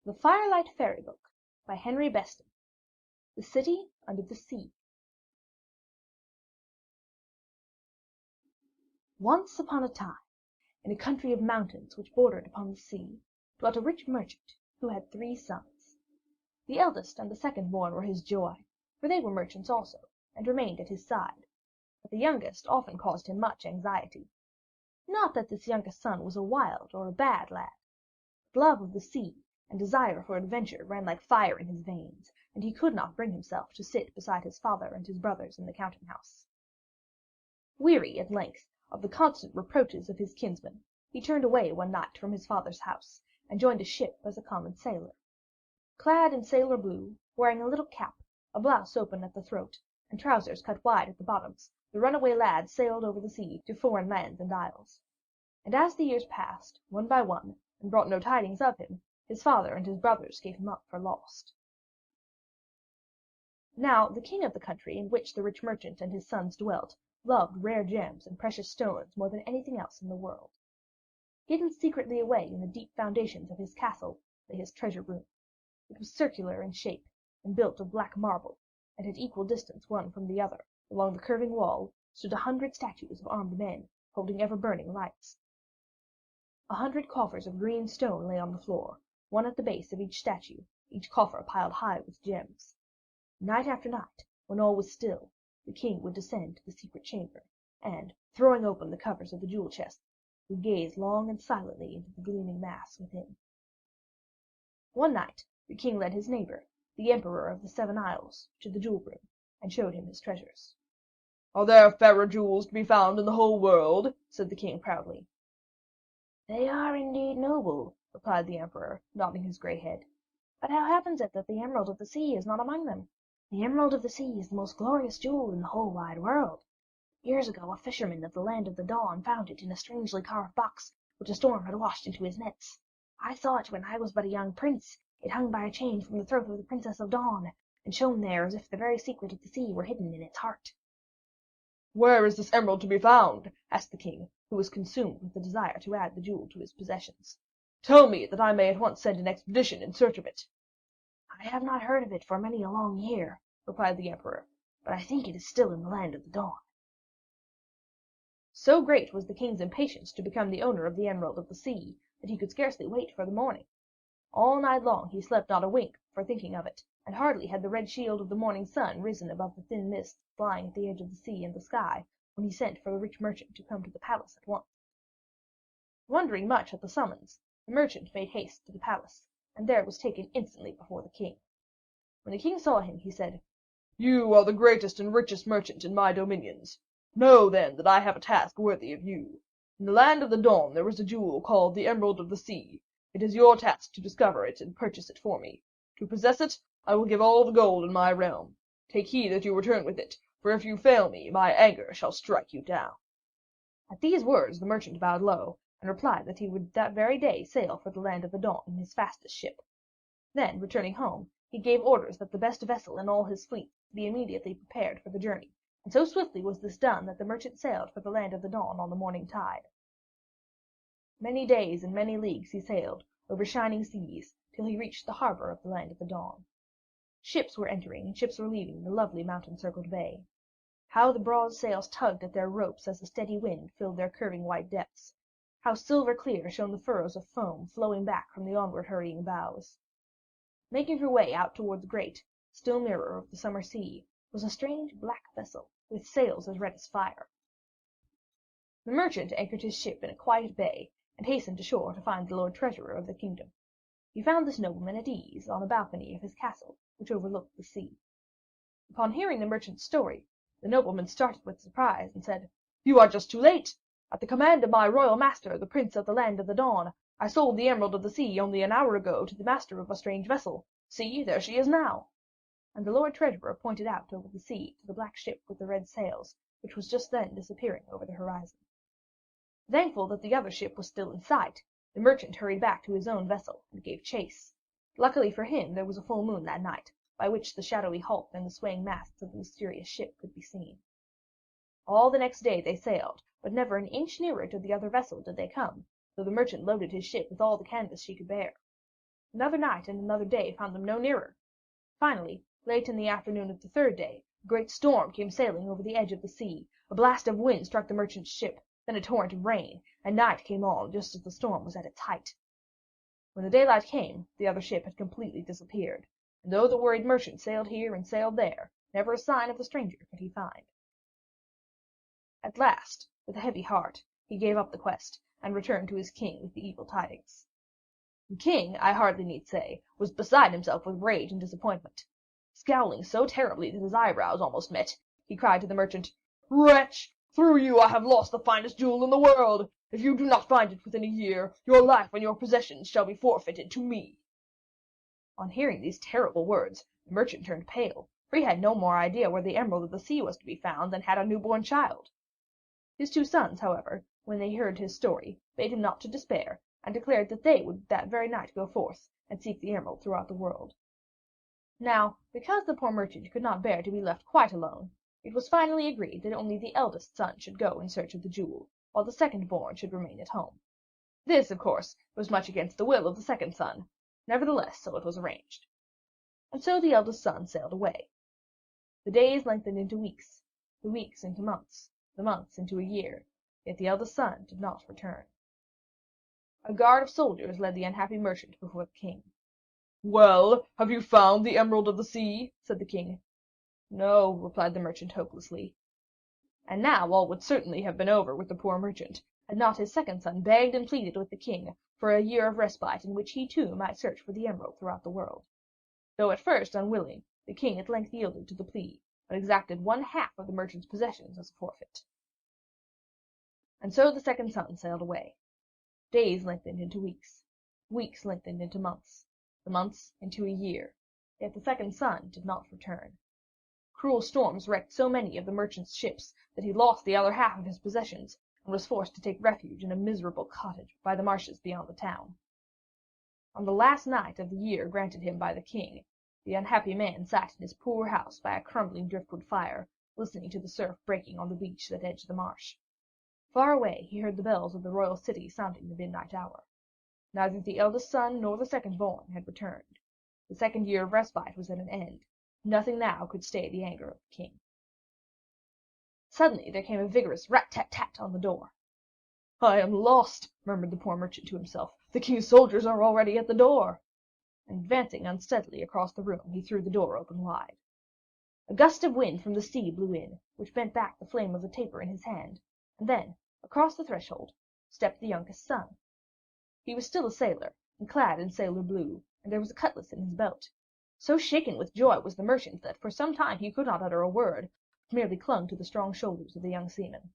The Firelight Fairy Book by Henry Beston. The City Under the Sea. Once upon a time, in a country of mountains which bordered upon the sea, dwelt a rich merchant who had 3 sons. The eldest and the second born were his joy, for they were merchants also, and remained at his side. But the youngest often caused him much anxiety. Not that this youngest son was a wild or a bad lad, but love of the sea and desire for adventure ran like fire in his veins, and he could not bring himself to sit beside his father and his brothers in the counting house. Weary at length of the constant reproaches of his kinsmen, he turned away one night from his father's house and joined a ship as a common sailor. Clad in sailor blue, wearing a little cap, a blouse open at the throat, and trousers cut wide at the bottoms, the runaway lad sailed over the sea to foreign lands and isles. And as the years passed, one by one, and brought no tidings of him, his father and his brothers gave him up for lost. Now the king of the country in which the rich merchant and his sons dwelt loved rare gems and precious stones more than anything else in the world. Hidden secretly away in the deep foundations of his castle lay his treasure room. It was circular in shape and built of black marble, and at equal distance one from the other, along the curving wall, stood 100 statues of armed men holding ever-burning lights. 100 coffers of green stone lay on the floor, one at the base of each statue, each coffer piled high with gems. Night after night, when all was still, the king would descend to the secret chamber, and, throwing open the covers of the jewel chest, would gaze long and silently into the gleaming mass within. One night the king led his neighbor, the Emperor of the 7 Isles, to the jewel room, and showed him his treasures. "Are there fairer jewels to be found in the whole world?" said the king proudly. "They are indeed noble," replied the Emperor, nodding his gray head. "But how happens it that the Emerald of the Sea is not among them? The Emerald of the Sea is the most glorious jewel in the whole wide world. Years ago a fisherman of the Land of the Dawn found it in a strangely carved box which a storm had washed into his nets. I saw it when I was but a young prince. It hung by a chain from the throat of the Princess of Dawn, and shone there as if the very secret of the sea were hidden in its heart." "Where is this emerald to be found?" asked the king, who was consumed with the desire to add the jewel to his possessions. "Tell me, that I may at once send an expedition in search of it." "I have not heard of it for many a long year," replied the Emperor, "but I think it is still in the Land of the Dawn." So great was the king's impatience to become the owner of the Emerald of the Sea, that he could scarcely wait for the morning. All night long he slept not a wink for thinking of it, and hardly had the red shield of the morning sun risen above the thin mists lying at the edge of the sea and the sky, when he sent for the rich merchant to come to the palace at once. Wondering much at the summons, the merchant made haste to the palace, and there was taken instantly before the king. When the king saw him, he said, "You are the greatest and richest merchant in my dominions. Know, then, that I have a task worthy of you. In the Land of the Dawn there is a jewel called the Emerald of the Sea. It is your task to discover it and purchase it for me. To possess it, I will give all the gold in my realm. Take heed that you return with it, for if you fail me, my anger shall strike you down." At these words the merchant bowed low, and replied that he would that very day sail for the Land of the Dawn in his fastest ship. Then, returning home, he gave orders that the best vessel in all his fleet be immediately prepared for the journey, and so swiftly was this done that the merchant sailed for the Land of the Dawn on the morning tide. Many days and many leagues he sailed, over shining seas, till he reached the harbor of the Land of the Dawn. Ships were entering and ships were leaving the lovely mountain-circled bay. How the broad sails tugged at their ropes as the steady wind filled their curving white depths! How silver clear shone the furrows of foam flowing back from the onward hurrying bows! Making her way out toward the great, still mirror of the summer sea, was a strange black vessel, with sails as red as fire. The merchant anchored his ship in a quiet bay, and hastened ashore to find the Lord Treasurer of the kingdom. He found this nobleman at ease on a balcony of his castle, which overlooked the sea. Upon hearing the merchant's story, the nobleman started with surprise, and said, "You are just too late. At the command of my royal master, the Prince of the Land of the Dawn, I sold the Emerald of the Sea only an hour ago to the master of a strange vessel. See, there she is now." And the Lord Treasurer pointed out over the sea to the black ship with the red sails, which was just then disappearing over the horizon. Thankful that the other ship was still in sight, the merchant hurried back to his own vessel and gave chase. Luckily for him, there was a full moon that night, by which the shadowy hulk and the swaying masts of the mysterious ship could be seen. All the next day they sailed, but never an inch nearer to the other vessel did they come, though the merchant loaded his ship with all the canvas she could bear. Another night and another day found them no nearer. Finally, late in the afternoon of the third day, a great storm came sailing over the edge of the sea. A blast of wind struck the merchant's ship, then a torrent of rain, and night came on just as the storm was at its height. When the daylight came, the other ship had completely disappeared, and though the worried merchant sailed here and sailed there, never a sign of the stranger could he find. At last, with a heavy heart, he gave up the quest, and returned to his king with the evil tidings. The king, I hardly need say, was beside himself with rage and disappointment. Scowling so terribly that his eyebrows almost met, he cried to the merchant, "Wretch! Through you I have lost the finest jewel in the world. If you do not find it within a year, your life and your possessions shall be forfeited to me." On hearing these terrible words, the merchant turned pale, for he had no more idea where the Emerald of the Sea was to be found than had a newborn child. His two sons, however, when they heard his story, bade him not to despair, and declared that they would that very night go forth and seek the emerald throughout the world. Now, because the poor merchant could not bear to be left quite alone, it was finally agreed that only the eldest son should go in search of the jewel, while the second born should remain at home. This, of course, was much against the will of the second son; nevertheless, so it was arranged. And so the eldest son sailed away. The days lengthened into weeks, the weeks into months, the months into a year, yet the eldest son did not return. A guard of soldiers led the unhappy merchant before the king. "Well, have you found the Emerald of the Sea?" said the king. "No," replied the merchant hopelessly. And now all would certainly have been over with the poor merchant, had not his second son begged and pleaded with the king for a year of respite in which he too might search for the emerald throughout the world. Though at first unwilling, the king at length yielded to the plea, and exacted 1/2 of the merchant's possessions as a forfeit. And so the second son sailed away. Days lengthened into weeks, weeks lengthened into months, the months into a year, yet the second son did not return. Cruel storms wrecked so many of the merchant's ships that he lost the other half of his possessions, and was forced to take refuge in a miserable cottage by the marshes beyond the town. On the last night of the year granted him by the king, the unhappy man sat in his poor house by a crumbling driftwood fire, listening to the surf breaking on the beach that edged the marsh. Far away he heard the bells of the royal city sounding the midnight hour. Neither the eldest son nor the second born had returned. The second year of respite was at an end. Nothing now could stay the anger of the king. Suddenly there came a vigorous rat-tat-tat on the door. "I am lost," murmured the poor merchant to himself. "The king's soldiers are already at the door." And advancing unsteadily across the room, he threw the door open wide. A gust of wind from the sea blew in, which bent back the flame of the taper in his hand, and then, across the threshold, stepped the youngest son. He was still a sailor, and clad in sailor blue, and there was a cutlass in his belt. So shaken with joy was the merchant that for some time he could not utter a word, but merely clung to the strong shoulders of the young seaman.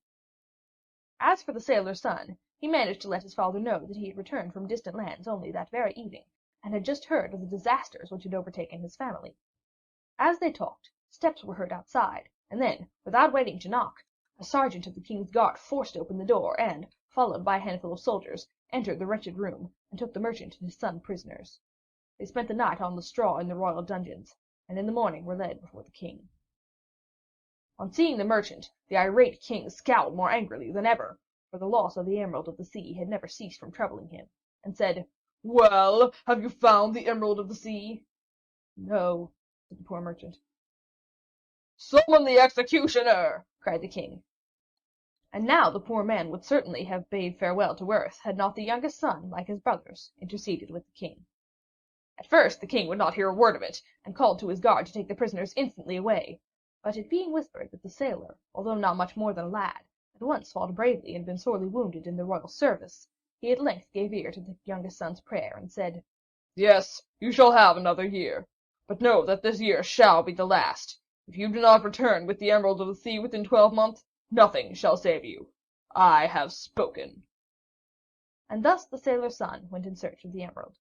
As for the sailor's son, he managed to let his father know that he had returned from distant lands only that very evening, and had just heard of the disasters which had overtaken his family. As they talked, steps were heard outside, and then, without waiting to knock, a sergeant of the king's guard forced open the door, and, followed by a handful of soldiers, entered the wretched room, and took the merchant and his son prisoners. They spent the night on the straw in the royal dungeons, and in the morning were led before the king. On seeing the merchant, the irate king scowled more angrily than ever, for the loss of the Emerald of the Sea had never ceased from troubling him, and said, "Well, have you found the Emerald of the Sea?" "No," said the poor merchant. "Summon the executioner!" cried the king. And now the poor man would certainly have bade farewell to earth, had not the youngest son, like his brothers, interceded with the king. At first the king would not hear a word of it, and called to his guard to take the prisoners instantly away. But it being whispered that the sailor, although not much more than a lad, had once fought bravely and been sorely wounded in the royal service, he at length gave ear to the youngest son's prayer, and said, "Yes, you shall have another year. But know that this year shall be the last. If you do not return with the Emerald of the Sea within 12 months, nothing shall save you. I have spoken." And thus the sailor's son went in search of the emerald.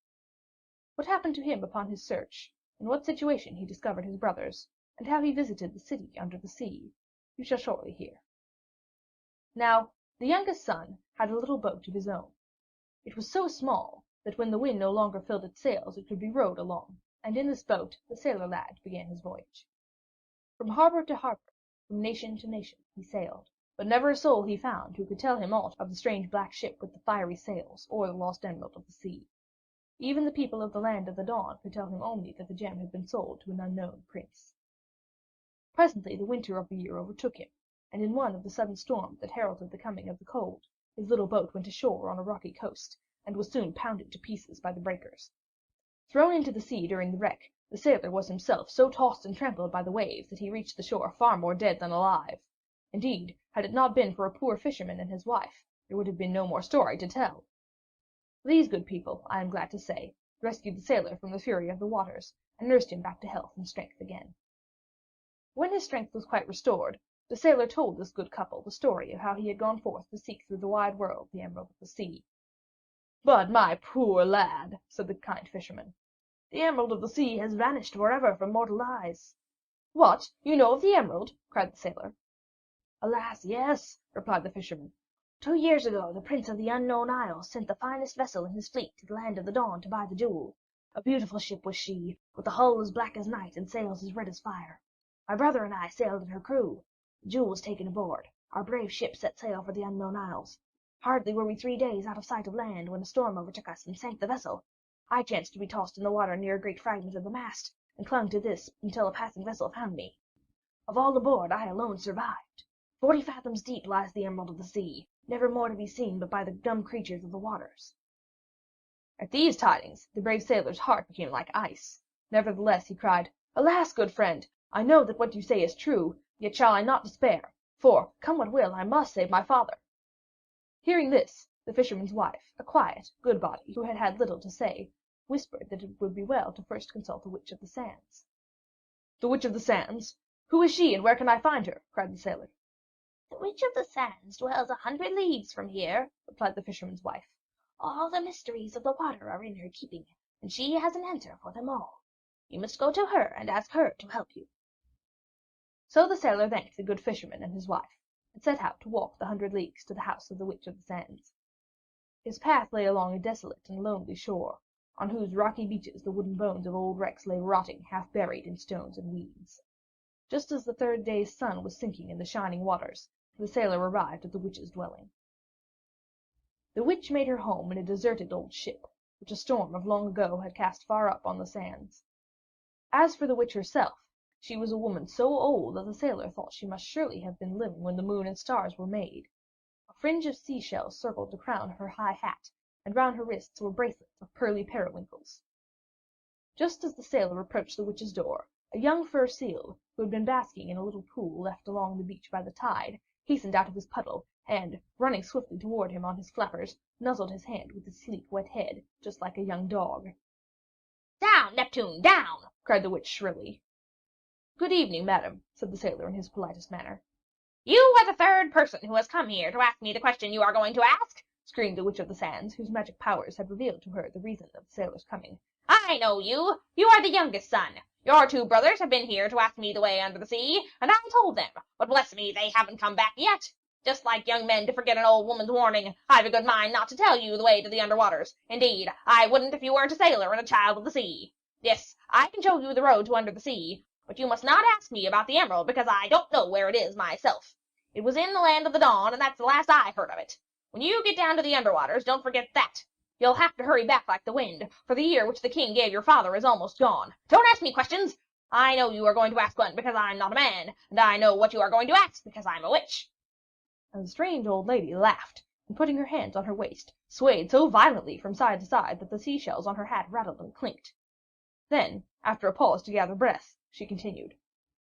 What happened to him upon his search, in what situation he discovered his brothers, and how he visited the city under the sea, you shall shortly hear. Now, the youngest son had a little boat of his own. It was so small that when the wind no longer filled its sails it could be rowed along, and in this boat the sailor lad began his voyage. From harbor to harbor, from nation to nation, he sailed, but never a soul he found who could tell him aught of the strange black ship with the fiery sails, or the lost Emerald of the Sea. Even the people of the Land of the Dawn could tell him only that the gem had been sold to an unknown prince. Presently the winter of the year overtook him, and in one of the sudden storms that heralded the coming of the cold, his little boat went ashore on a rocky coast, and was soon pounded to pieces by the breakers. Thrown into the sea during the wreck, the sailor was himself so tossed and trampled by the waves that he reached the shore far more dead than alive. Indeed, had it not been for a poor fisherman and his wife, there would have been no more story to tell. These good people, I am glad to say, rescued the sailor from the fury of the waters, and nursed him back to health and strength again. When his strength was quite restored, the sailor told this good couple the story of how he had gone forth to seek through the wide world the Emerald of the Sea. "But, my poor lad," said the kind fisherman, "the Emerald of the Sea has vanished forever from mortal eyes." "What, you know of the emerald?" cried the sailor. "Alas, yes," replied the fisherman. 2 years ago the Prince of the Unknown Isles sent the finest vessel in his fleet to the Land of the Dawn to buy the jewel. A beautiful ship was she, with a hull as black as night and sails as red as fire. My brother and I sailed in her crew. The jewel was taken aboard. Our brave ship set sail for the Unknown Isles. Hardly were we 3 days out of sight of land when a storm overtook us and sank the vessel. I chanced to be tossed in the water near a great fragment of the mast, and clung to this until a passing vessel found me. Of all aboard, I alone survived. 40 fathoms deep lies the Emerald of the Sea, never more to be seen but by the dumb creatures of the waters." At these tidings, the brave sailor's heart became like ice. Nevertheless, he cried, "Alas, good friend, I know that what you say is true, yet shall I not despair, for, come what will, I must save my father." Hearing this, the fisherman's wife, a quiet, good body, who had had little to say, whispered that it would be well to first consult the Witch of the Sands. "The Witch of the Sands? Who is she, and where can I find her?" cried the sailor. "The Witch of the Sands dwells 100 leagues from here," replied the fisherman's wife. "All the mysteries of the water are in her keeping, and she has an answer for them all. You must go to her and ask her to help you." So the sailor thanked the good fisherman and his wife, and set out to walk the 100 leagues to the house of the Witch of the Sands. His path lay along a desolate and lonely shore, on whose rocky beaches the wooden bones of old wrecks lay rotting, half buried in stones and weeds. Just as the 3rd day's sun was sinking in the shining waters, the sailor arrived at the witch's dwelling. The witch made her home in a deserted old ship, which a storm of long ago had cast far up on the sands. As for the witch herself, she was a woman so old that the sailor thought she must surely have been living when the moon and stars were made. A fringe of seashells circled the crown of her high hat, and round her wrists were bracelets of pearly periwinkles. Just as the sailor approached the witch's door, a young fur seal, who had been basking in a little pool left along the beach by the tide, hastened out of his puddle, and, running swiftly toward him on his flappers, nuzzled his hand with his sleek wet head, just like a young dog. "Down, Neptune, down!" cried the witch shrilly. "Good evening, madam," said the sailor in his politest manner. "You are the 3rd person who has come here to ask me the question you are going to ask," screamed the Witch of the Sands, whose magic powers had revealed to her the reason of the sailor's coming. "I know you. You are the youngest son. Your 2 brothers have been here to ask me the way under the sea, and I told them, but bless me, they haven't come back yet. Just like young men to forget an old woman's warning, I've a good mind not to tell you the way to the underwaters. Indeed, I wouldn't if you weren't a sailor and a child of the sea. Yes, I can show you the road to under the sea, but you must not ask me about the emerald because I don't know where it is myself. It was in the Land of the Dawn, and that's the last I heard of it. When you get down to the underwaters, don't forget that. You'll have to hurry back like the wind, for the year which the king gave your father is almost gone. Don't ask me questions. I know you are going to ask one because I'm not a man, and I know what you are going to ask because I'm a witch." And the strange old lady laughed, and putting her hands on her waist, swayed so violently from side to side that the seashells on her hat rattled and clinked. Then, after a pause to gather breath, she continued,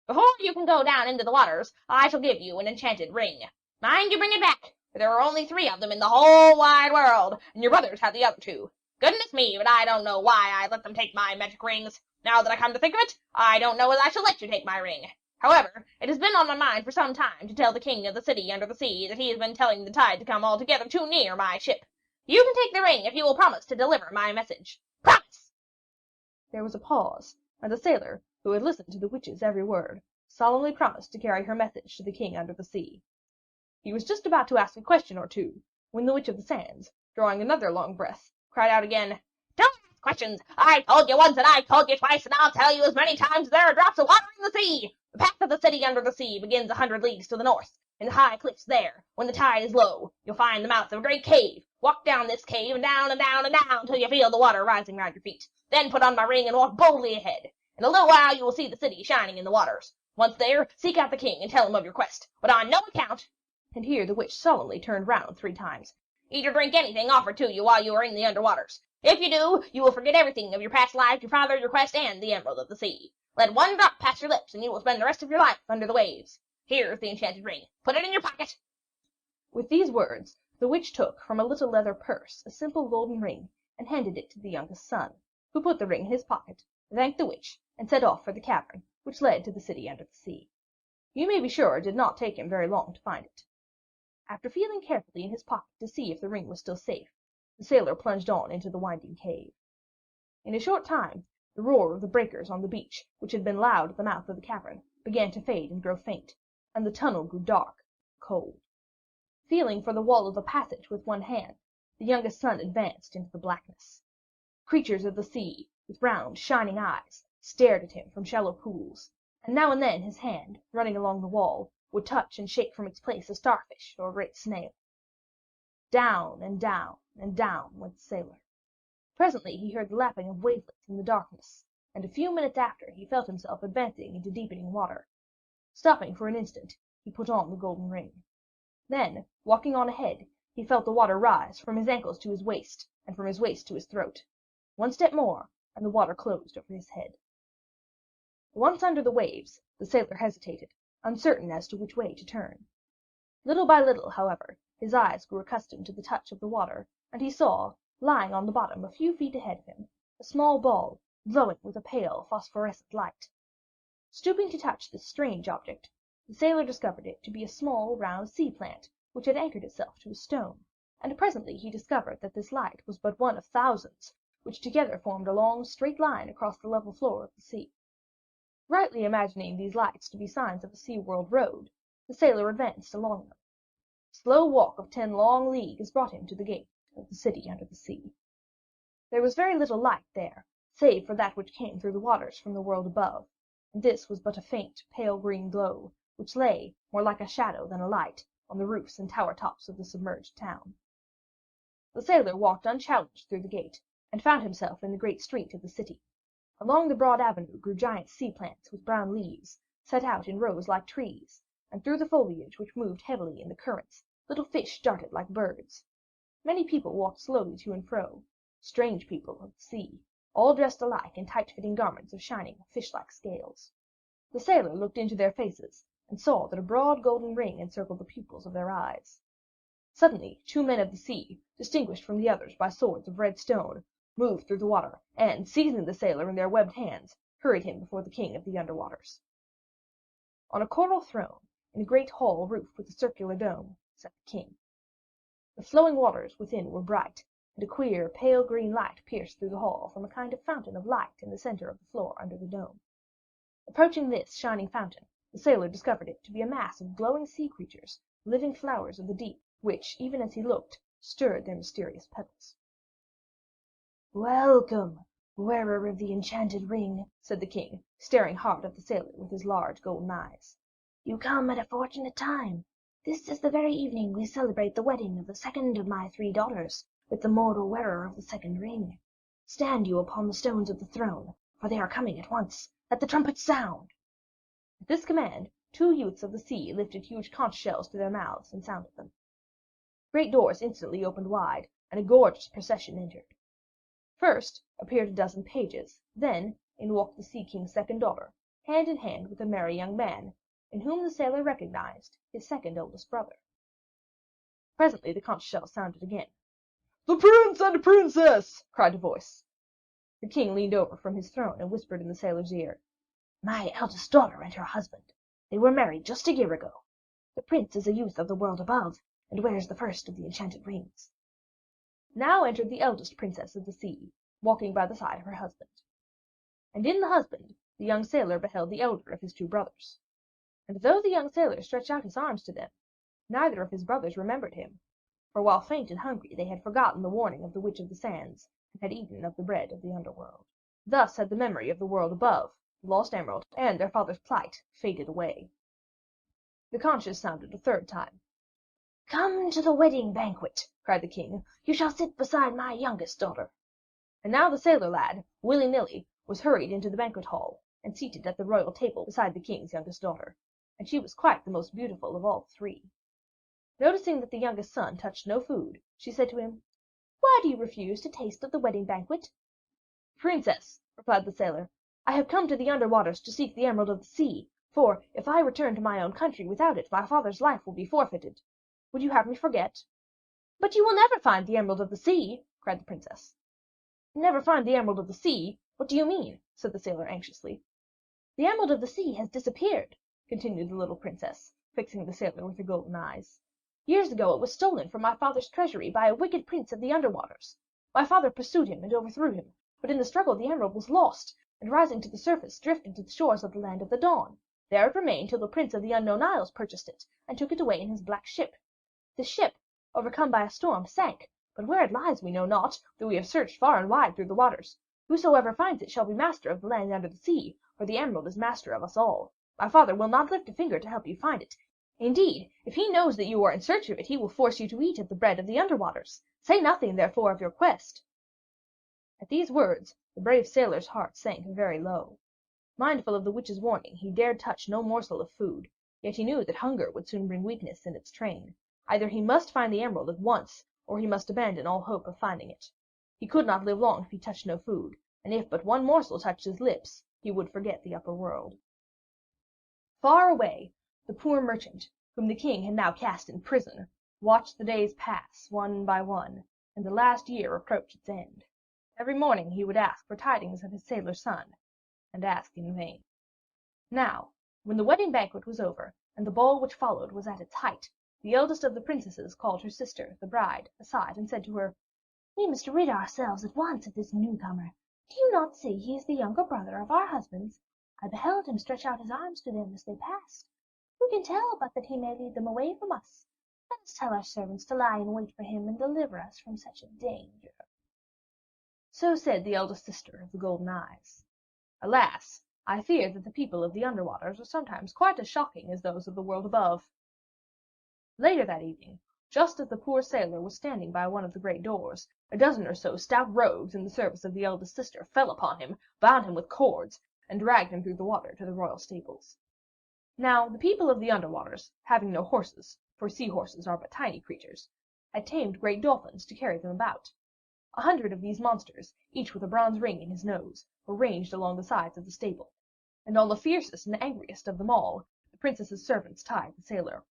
"Before you can go down into the waters, I shall give you an enchanted ring. Mind you bring it back, for there are only 3 of them in the whole wide world, and your brothers have the other 2. Goodness me, but I don't know why I let them take my magic rings. Now that I come to think of it, I don't know as I shall let you take my ring. However, it has been on my mind for some time to tell the king of the city under the sea that he has been telling the tide to come altogether too near my ship. You can take the ring if you will promise to deliver my message. Promise!" There was a pause, and the sailor, who had listened to the witch's every word, solemnly promised to carry her message to the king under the sea. He was just about to ask a question or two, when the Witch of the Sands, drawing another long breath, cried out again, "Don't ask questions! I told you once and I told you twice, and I'll tell you as many times as there are drops of water in the sea. The path of the city under the sea begins 100 leagues to the north. In the high cliffs there, when the tide is low, you'll find the mouth of a great cave. Walk down this cave and down and down and down till you feel the water rising round your feet. Then put on my ring and walk boldly ahead. In a little while you will see the city shining in the waters. Once there, seek out the king and tell him of your quest. But on no account," and here the witch solemnly turned round 3 times, "eat or drink anything offered to you while you are in the under waters. If you do, you will forget everything of your past life, your father, your quest, and the Emerald of the Sea. Let one drop pass your lips, and you will spend the rest of your life under the waves. Here's the enchanted ring. Put it in your pocket." With these words, the witch took from a little leather purse a simple golden ring and handed it to the youngest son, who put the ring in his pocket, thanked the witch, and set off for the cavern which led to the city under the sea. You may be sure it did not take him very long to find it. After feeling carefully in his pocket to see if the ring was still safe, the sailor plunged on into the winding cave. In a short time, the roar of the breakers on the beach, which had been loud at the mouth of the cavern, began to fade and grow faint, and the tunnel grew dark and cold. Feeling for the wall of the passage with one hand, the youngest son advanced into the blackness. Creatures of the sea, with round, shining eyes, stared at him from shallow pools, and now and then his hand, running along the wall, would touch and shake from its place a starfish or a great snail. Down and down and down went the sailor. Presently he heard the lapping of wavelets in the darkness, and a few minutes after he felt himself advancing into deepening water. Stopping for an instant, he put on the golden ring. Then, walking on ahead, he felt the water rise from his ankles to his waist, and from his waist to his throat. One step more, and the water closed over his head. Once under the waves, the sailor hesitated, uncertain as to which way to turn. Little by little, however, his eyes grew accustomed to the touch of the water, and he saw, lying on the bottom a few feet ahead of him, a small ball glowing with a pale phosphorescent light. Stooping to touch this strange object, the sailor discovered it to be a small round sea plant which had anchored itself to a stone, and presently he discovered that this light was but one of thousands, which together formed a long straight line across the level floor of the sea. Rightly imagining these lights to be signs of a sea-world road, the sailor advanced along them. A slow walk of 10 long leagues brought him to the gate of the city under the sea. There was very little light there, save for that which came through the waters from the world above, and this was but a faint, pale green glow, which lay, more like a shadow than a light, on the roofs and tower tops of the submerged town. The sailor walked unchallenged through the gate, and found himself in the great street of the city. Along the broad avenue grew giant sea plants with brown leaves, set out in rows like trees, and through the foliage which moved heavily in the currents, little fish darted like birds. Many people walked slowly to and fro, strange people of the sea, all dressed alike in tight-fitting garments of shining, fish-like scales. The sailor looked into their faces, and saw that a broad golden ring encircled the pupils of their eyes. Suddenly 2 men of the sea, distinguished from the others by swords of red stone, moved through the water, and, seizing the sailor in their webbed hands, hurried him before the king of the underwaters. On a coral throne, in a great hall roofed with a circular dome, sat the king. The flowing waters within were bright, and a queer, pale green light pierced through the hall from a kind of fountain of light in the center of the floor under the dome. Approaching this shining fountain, the sailor discovered it to be a mass of glowing sea creatures, living flowers of the deep, which, even as he looked, stirred their mysterious petals. "Welcome, wearer of the enchanted ring," said the king, staring hard at the sailor with his large golden eyes. "You come at a fortunate time. This is the very evening we celebrate the wedding of the second of my 3 daughters with the mortal wearer of the second ring. Stand you upon the stones of the throne, for they are coming at once. Let the trumpets sound." At this command, 2 youths of the sea lifted huge conch shells to their mouths and sounded them. Great doors instantly opened wide, and a gorgeous procession entered. First appeared a dozen pages, then in walked the Sea King's second daughter, hand in hand with a merry young man, in whom the sailor recognized his second oldest brother. Presently the conch shell sounded again. "The prince and princess!" cried a voice. The king leaned over from his throne and whispered in the sailor's ear, "My eldest daughter and her husband. They were married just a year ago. The prince is a youth of the world above, and wears the first of the enchanted rings." Now entered the eldest princess of the sea, walking by the side of her husband. And in the husband, the young sailor beheld the elder of his 2 brothers. And though the young sailor stretched out his arms to them, neither of his brothers remembered him, for while faint and hungry they had forgotten the warning of the Witch of the Sands, and had eaten of the bread of the underworld. Thus had the memory of the world above, the lost emerald, and their father's plight faded away. The conches sounded a third time. "Come to the wedding banquet," cried the king. "You shall sit beside my youngest daughter." And now the sailor lad, willy nilly, was hurried into the banquet hall, and seated at the royal table beside the king's youngest daughter. And she was quite the most beautiful of all the three. Noticing that the youngest son touched no food, she said to him, "Why do you refuse to taste of the wedding banquet?" "Princess," replied the sailor, "I have come to the under waters to seek the Emerald of the Sea, for if I return to my own country without it, my father's life will be forfeited. Would you have me forget?" "But you will never find the Emerald of the Sea," cried the princess. "Never find the Emerald of the Sea? What do you mean?" said the sailor anxiously. "The Emerald of the Sea has disappeared," continued the little princess, fixing the sailor with her golden eyes. "Years ago it was stolen from my father's treasury by a wicked prince of the under waters. My father pursued him and overthrew him, but in the struggle the emerald was lost, and rising to the surface drifted to the shores of the land of the Dawn. There it remained till the Prince of the Unknown Isles purchased it, and took it away in his black ship. This ship, overcome by a storm, sank, but where it lies we know not, though we have searched far and wide through the waters. Whosoever finds it shall be master of the land under the sea, for the emerald is master of us all. My father will not lift a finger to help you find it. Indeed, if he knows that you are in search of it, he will force you to eat of the bread of the under waters. Say nothing, therefore, of your quest." At these words, the brave sailor's heart sank very low. Mindful of the witch's warning, he dared touch no morsel of food, yet he knew that hunger would soon bring weakness in its train. Either he must find the emerald at once, or he must abandon all hope of finding it. He could not live long if he touched no food, and if but one morsel touched his lips, he would forget the upper world. Far away, the poor merchant, whom the king had now cast in prison, watched the days pass one by one, and the last year approach its end. Every morning he would ask for tidings of his sailor son, and ask in vain. Now, when the wedding banquet was over, and the ball which followed was at its height, the eldest of the princesses called her sister, the bride, aside, and said to her, "We must rid ourselves at once of this newcomer. Do you not see he is the younger brother of our husbands? I beheld him stretch out his arms to them as they passed. Who can tell but that he may lead them away from us? Let us tell our servants to lie in wait for him and deliver us from such a danger." So said the eldest sister of the golden eyes. Alas, I fear that the people of the underwaters are sometimes quite as shocking as those of the world above. Later that evening, just as the poor sailor was standing by one of the great doors, a dozen or so stout rogues in the service of the eldest sister fell upon him, bound him with cords, and dragged him through the water to the royal stables. Now, the people of the underwaters, having no horses, for sea horses are but tiny creatures, had tamed great dolphins to carry them about. 100 of these monsters, each with a bronze ring in his nose, were ranged along the sides of the stable, and on the fiercest and angriest of them all, the princess's servants tied the sailor.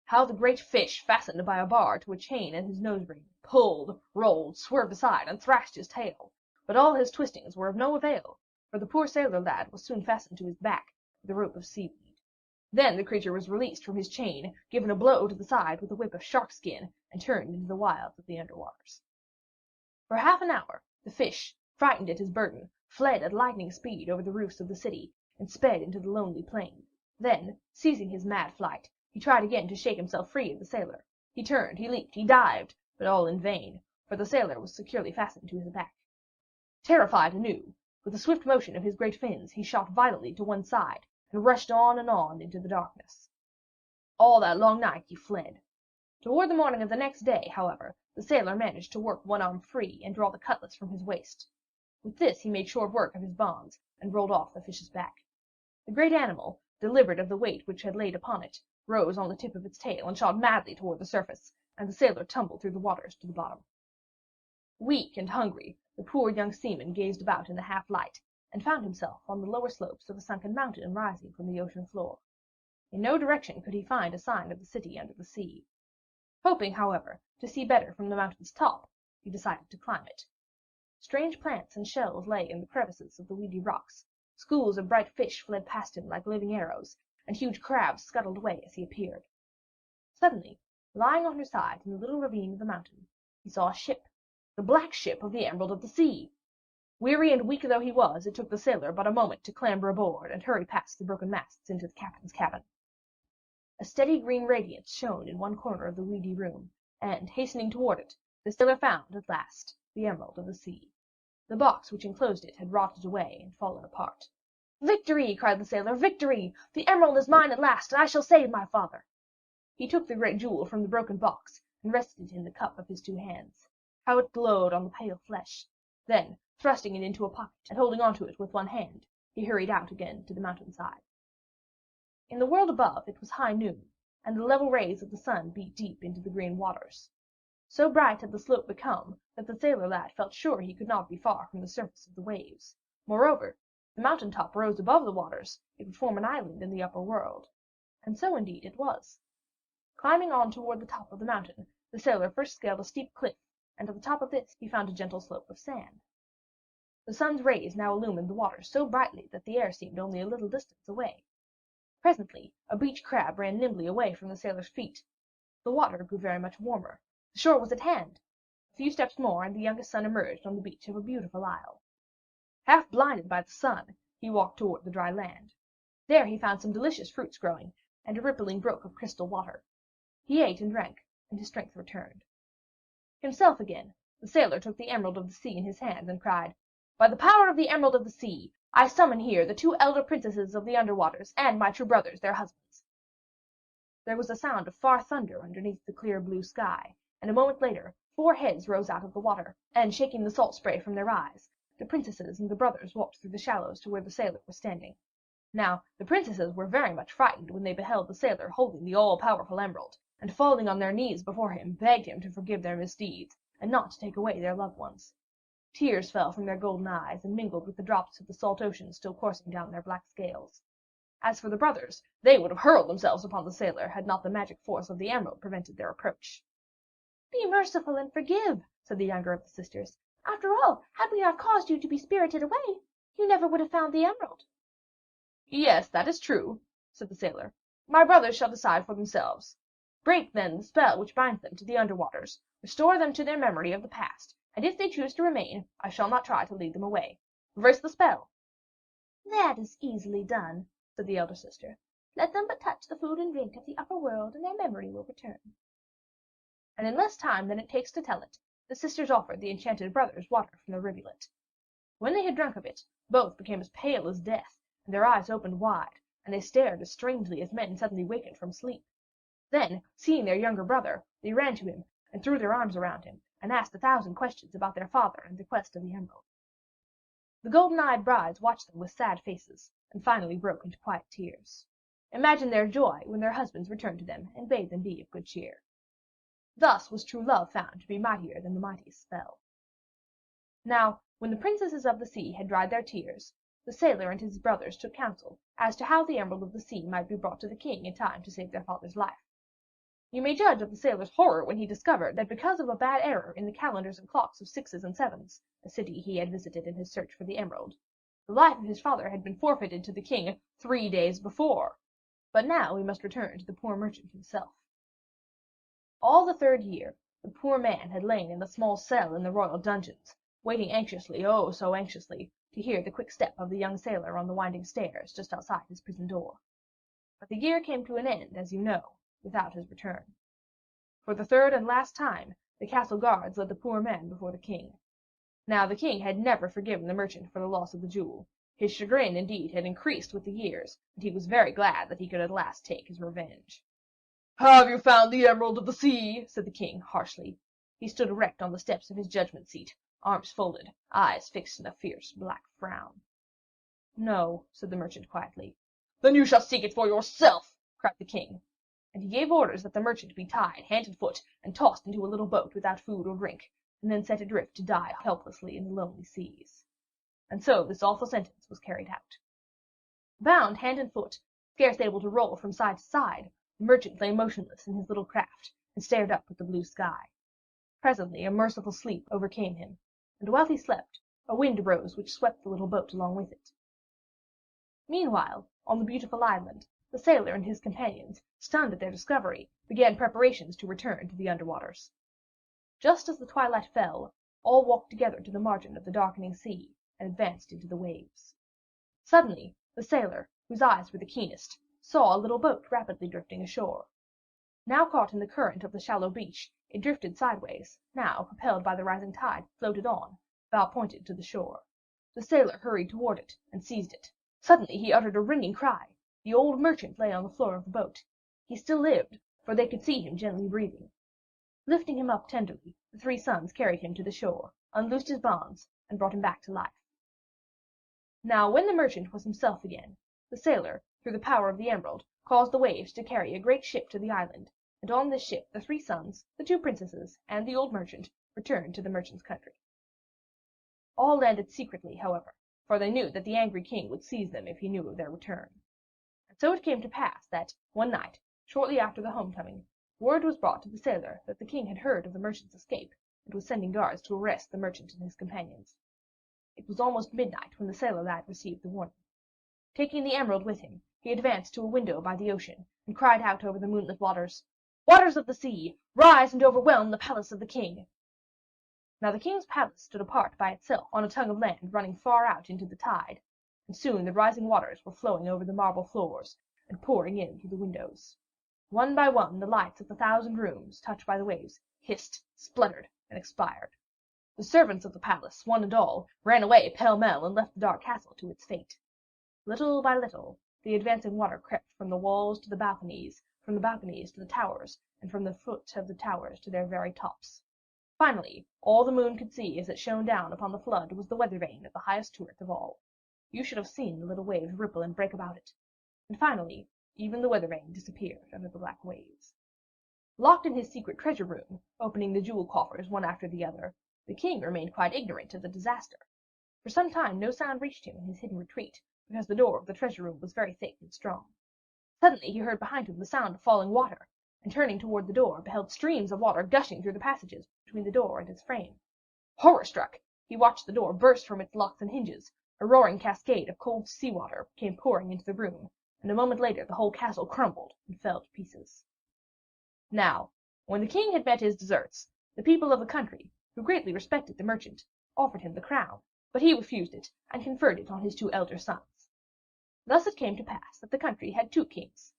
How the great fish, fastened by a bar to a chain and his nose ring, pulled, rolled, swerved aside, and thrashed his tail! But all his twistings were of no avail, for the poor sailor lad was soon fastened to his back with a rope of seaweed. Then the creature was released from his chain, given a blow to the side with a whip of shark skin, and turned into the wilds of the underwaters. For half an hour, the fish, frightened at his burden, fled at lightning speed over the roofs of the city, and sped into the lonely plain. Then, seizing his mad flight, he tried again to shake himself free of the sailor. He turned, he leaped, he dived, but all in vain, for the sailor was securely fastened to his back. Terrified anew, with a swift motion of his great fins, he shot violently to one side, and rushed on and on into the darkness. All that long night he fled. Toward the morning of the next day, however, the sailor managed to work one arm free and draw the cutlass from his waist. With this he made short work of his bonds, and rolled off the fish's back. The great animal, delivered of the weight which had laid upon it, rose on the tip of its tail and shot madly toward the surface, and the sailor tumbled through the waters to the bottom. Weak and hungry, the poor young seaman gazed about in the half light, and found himself on the lower slopes of a sunken mountain rising from the ocean floor. In no direction could he find a sign of the city under the sea. Hoping, however, to see better from the mountain's top, he decided to climb it. Strange plants and shells lay in the crevices of the weedy rocks, schools of bright fish fled past him like living arrows, and huge crabs scuttled away as he appeared. Suddenly, lying on her side in the little ravine of the mountain, he saw a ship, the black ship of the Emerald of the Sea. Weary and weak though he was, it took the sailor but a moment to clamber aboard and hurry past the broken masts into the captain's cabin. A steady green radiance shone in one corner of the weedy room, and, hastening toward it, the sailor found, at last, the Emerald of the Sea. The box which enclosed it had rotted away and fallen apart. "Victory!" cried the sailor. "Victory! The emerald is mine at last, and I shall save my father." He took the great jewel from the broken box and rested it in the cup of his two hands. How it glowed on the pale flesh! Then, thrusting it into a pocket and holding on to it with one hand, he hurried out again to the mountain side. In the world above it was high noon, and the level rays of the sun beat deep into the green waters. So bright had the slope become that the sailor lad felt sure he could not be far from the surface of the waves. Moreover, the mountain top rose above the waters; it would form an island in the upper world. And so indeed it was. Climbing on toward the top of the mountain, the sailor first scaled a steep cliff, and at the top of this he found a gentle slope of sand. The sun's rays now illumined the water so brightly that the air seemed only a little distance away. Presently a beach crab ran nimbly away from the sailor's feet. The water grew very much warmer. The shore was at hand. A few steps more and the youngest son emerged on the beach of a beautiful isle. Half blinded by the sun, he walked toward the dry land. There he found some delicious fruits growing, and a rippling brook of crystal water. He ate and drank, and his strength returned. Himself again, the sailor took the Emerald of the Sea in his hands and cried, "By the power of the Emerald of the Sea, I summon here the two elder princesses of the underwaters and my true brothers, their husbands." There was a sound of far thunder underneath the clear blue sky, and a moment later 4 heads rose out of the water, and shaking the salt spray from their eyes, the princesses and the brothers walked through the shallows to where the sailor was standing. Now, the princesses were very much frightened when they beheld the sailor holding the all-powerful emerald, and falling on their knees before him, begged him to forgive their misdeeds, and not to take away their loved ones. Tears fell from their golden eyes and mingled with the drops of the salt ocean still coursing down their black scales. As for the brothers, they would have hurled themselves upon the sailor had not the magic force of the emerald prevented their approach. "Be merciful and forgive," said the younger of the sisters. "After all, had we not caused you to be spirited away, you never would have found the emerald." "Yes, that is true," said the sailor. "My brothers shall decide for themselves. Break, then, the spell which binds them to the underwaters, restore them to their memory of the past, and if they choose to remain, I shall not try to lead them away. Reverse the spell." "That is easily done," said the elder sister. "Let them but touch the food and drink of the upper world, and their memory will return." And in less time than it takes to tell it, the sisters offered the enchanted brothers water from the rivulet. When they had drunk of it, both became as pale as death, and their eyes opened wide, and they stared as strangely as men suddenly wakened from sleep. Then, seeing their younger brother, they ran to him and threw their arms around him, and asked 1,000 questions about their father and the quest of the emerald. The golden-eyed brides watched them with sad faces, and finally broke into quiet tears. Imagine their joy when their husbands returned to them and bade them be of good cheer. Thus was true love found to be mightier than the mightiest spell. Now, when the princesses of the sea had dried their tears, the sailor and his brothers took counsel as to how the Emerald of the Sea might be brought to the king in time to save their father's life. You may judge of the sailor's horror when he discovered that because of a bad error in the calendars and clocks of 6s and 7s, a city he had visited in his search for the emerald, the life of his father had been forfeited to the king 3 days before. But now we must return to the poor merchant himself. All the 3rd year, the poor man had lain in a small cell in the royal dungeons, waiting anxiously, oh so anxiously, to hear the quick step of the young sailor on the winding stairs just outside his prison door. But the year came to an end, as you know, without his return. For the 3rd and last time, the castle guards led the poor man before the king. Now the king had never forgiven the merchant for the loss of the jewel. His chagrin, indeed, had increased with the years, and he was very glad that he could at last take his revenge. "Have you found the Emerald of the Sea?" said the king, harshly. He stood erect on the steps of his judgment seat, arms folded, eyes fixed in a fierce black frown. "No," said the merchant quietly. "Then you shall seek it for yourself," cried the king. And he gave orders that the merchant be tied hand and foot and tossed into a little boat without food or drink, and then set adrift to die helplessly in the lonely seas. And so this awful sentence was carried out. Bound hand and foot, scarce able to roll from side to side, the merchant lay motionless in his little craft and stared up at the blue sky. Presently a merciful sleep overcame him, and while he slept, a wind arose which swept the little boat along with it. Meanwhile, on the beautiful island, the sailor and his companions, stunned at their discovery, began preparations to return to the underwaters. Just as the twilight fell, all walked together to the margin of the darkening sea and advanced into the waves. Suddenly, the sailor, whose eyes were the keenest, saw a little boat rapidly drifting ashore. Now caught in the current of the shallow beach, it drifted sideways, now, propelled by the rising tide, floated on, bow pointed to the shore. The sailor hurried toward it and seized it. Suddenly he uttered a ringing cry. The old merchant lay on the floor of the boat. He still lived, for they could see him gently breathing. Lifting him up tenderly, the three sons carried him to the shore, unloosed his bonds, and brought him back to life. Now when the merchant was himself again, the sailor, through the power of the emerald, caused the waves to carry a great ship to the island, and on this ship the three sons, the two princesses, and the old merchant returned to the merchant's country. All landed secretly, however, for they knew that the angry king would seize them if he knew of their return. And so it came to pass that, one night, shortly after the homecoming, word was brought to the sailor that the king had heard of the merchant's escape, and was sending guards to arrest the merchant and his companions. It was almost midnight when the sailor lad received the warning. Taking the emerald with him, he advanced to a window by the ocean, and cried out over the moonlit waters, "Waters of the sea, rise and overwhelm the palace of the king!" Now the king's palace stood apart by itself on a tongue of land running far out into the tide, and soon the rising waters were flowing over the marble floors and pouring in through the windows. One by one the lights of the 1,000 rooms, touched by the waves, hissed, spluttered, and expired. The servants of the palace, one and all, ran away pell-mell and left the dark castle to its fate. Little by little, the advancing water crept from the walls to the balconies, from the balconies to the towers, and from the foot of the towers to their very tops. Finally, all the moon could see as it shone down upon the flood was the weather vane of the highest turret of all. You should have seen the little waves ripple and break about it. And finally, even the weather vane disappeared under the black waves. Locked in his secret treasure room, opening the jewel coffers one after the other, the king remained quite ignorant of the disaster. For some time no sound reached him in his hidden retreat, because the door of the treasure room was very thick and strong. Suddenly he heard behind him the sound of falling water, and turning toward the door, beheld streams of water gushing through the passages between the door and its frame. Horror-struck, he watched the door burst from its locks and hinges. A roaring cascade of cold sea water came pouring into the room, and a moment later the whole castle crumbled and fell to pieces. Now, when the king had met his deserts, the people of the country, who greatly respected the merchant, offered him the crown, but he refused it and conferred it on his two elder sons. Thus it came to pass that the country had 2 kings.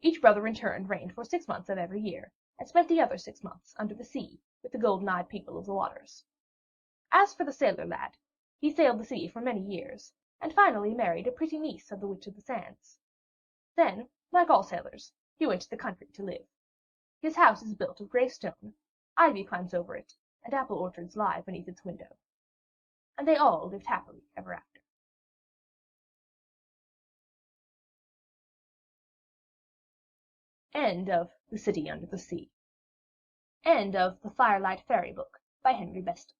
Each brother in turn reigned for 6 months of every year, and spent the other 6 months under the sea with the golden-eyed people of the waters. As for the sailor lad, he sailed the sea for many years, and finally married a pretty niece of the Witch of the Sands. Then, like all sailors, he went to the country to live. His house is built of grey stone, ivy climbs over it, and apple orchards lie beneath its window. And they all lived happily ever after. End of The City Under the Sea. End of The Firelight Fairy Book by Henry Beston.